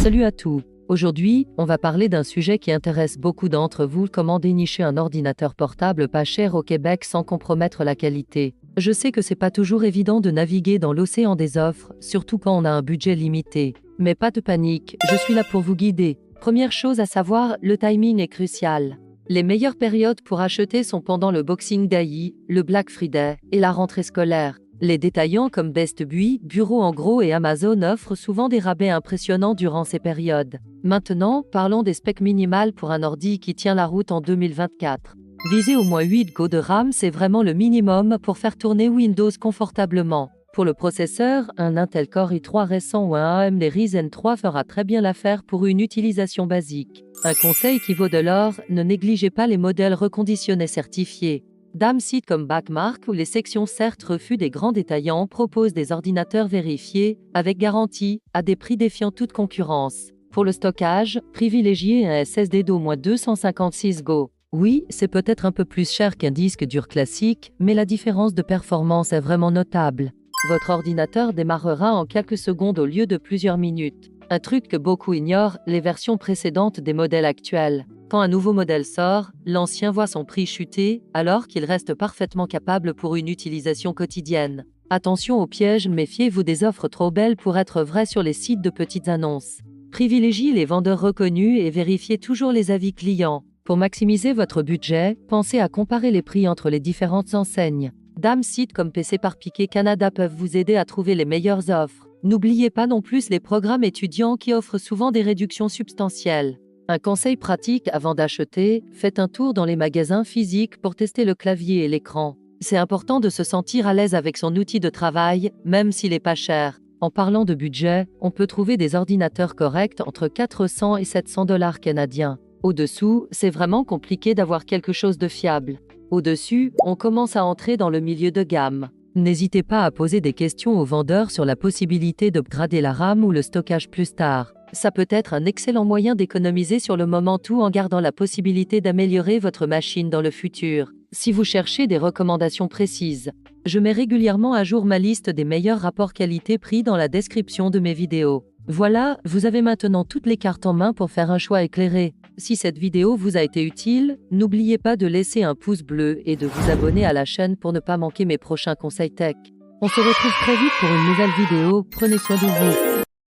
Salut à tous. Aujourd'hui, on va parler d'un sujet qui intéresse beaucoup d'entre vous, comment dénicher un ordinateur portable pas cher au Québec sans compromettre la qualité. Je sais que c'est pas toujours évident de naviguer dans l'océan des offres, surtout quand on a un budget limité. Mais pas de panique, je suis là pour vous guider. Première chose à savoir, le timing est crucial. Les meilleures périodes pour acheter sont pendant le Boxing Day, le Black Friday et la rentrée scolaire. Les détaillants comme Best Buy, Bureau en gros et Amazon offrent souvent des rabais impressionnants durant ces périodes. Maintenant, parlons des specs minimales pour un ordi qui tient la route en 2024. Viser au moins 8 Go de RAM, c'est vraiment le minimum pour faire tourner Windows confortablement. Pour le processeur, un Intel Core i3 récent ou un AMD Ryzen 3 fera très bien l'affaire pour une utilisation basique. Un conseil qui vaut de l'or, ne négligez pas les modèles reconditionnés certifiés. Dame sites comme Backmark ou les sections CERT refus des grands détaillants proposent des ordinateurs vérifiés, avec garantie, à des prix défiant toute concurrence. Pour le stockage, privilégiez un SSD d'au moins 256 Go. Oui, c'est peut-être un peu plus cher qu'un disque dur classique, mais la différence de performance est vraiment notable. Votre ordinateur démarrera en quelques secondes au lieu de plusieurs minutes. Un truc que beaucoup ignorent, les versions précédentes des modèles actuels. Quand un nouveau modèle sort, l'ancien voit son prix chuter, alors qu'il reste parfaitement capable pour une utilisation quotidienne. Attention aux pièges, méfiez-vous des offres trop belles pour être vraies sur les sites de petites annonces. Privilégiez les vendeurs reconnus et vérifiez toujours les avis clients. Pour maximiser votre budget, pensez à comparer les prix entre les différentes enseignes. Dame sites comme PC par Piquet Canada peuvent vous aider à trouver les meilleures offres. N'oubliez pas non plus les programmes étudiants qui offrent souvent des réductions substantielles. Un conseil pratique avant d'acheter, faites un tour dans les magasins physiques pour tester le clavier et l'écran. C'est important de se sentir à l'aise avec son outil de travail, même s'il n'est pas cher. En parlant de budget, on peut trouver des ordinateurs corrects entre 400 et 700 $ canadiens. Au-dessous, c'est vraiment compliqué d'avoir quelque chose de fiable. Au-dessus, on commence à entrer dans le milieu de gamme. N'hésitez pas à poser des questions aux vendeurs sur la possibilité d'upgrader la RAM ou le stockage plus tard. Ça peut être un excellent moyen d'économiser sur le moment tout en gardant la possibilité d'améliorer votre machine dans le futur. Si vous cherchez des recommandations précises, je mets régulièrement à jour ma liste des meilleurs rapports qualité-prix dans la description de mes vidéos. Voilà, vous avez maintenant toutes les cartes en main pour faire un choix éclairé. Si cette vidéo vous a été utile, n'oubliez pas de laisser un pouce bleu et de vous abonner à la chaîne pour ne pas manquer mes prochains conseils tech. On se retrouve très vite pour une nouvelle vidéo, prenez soin de vous.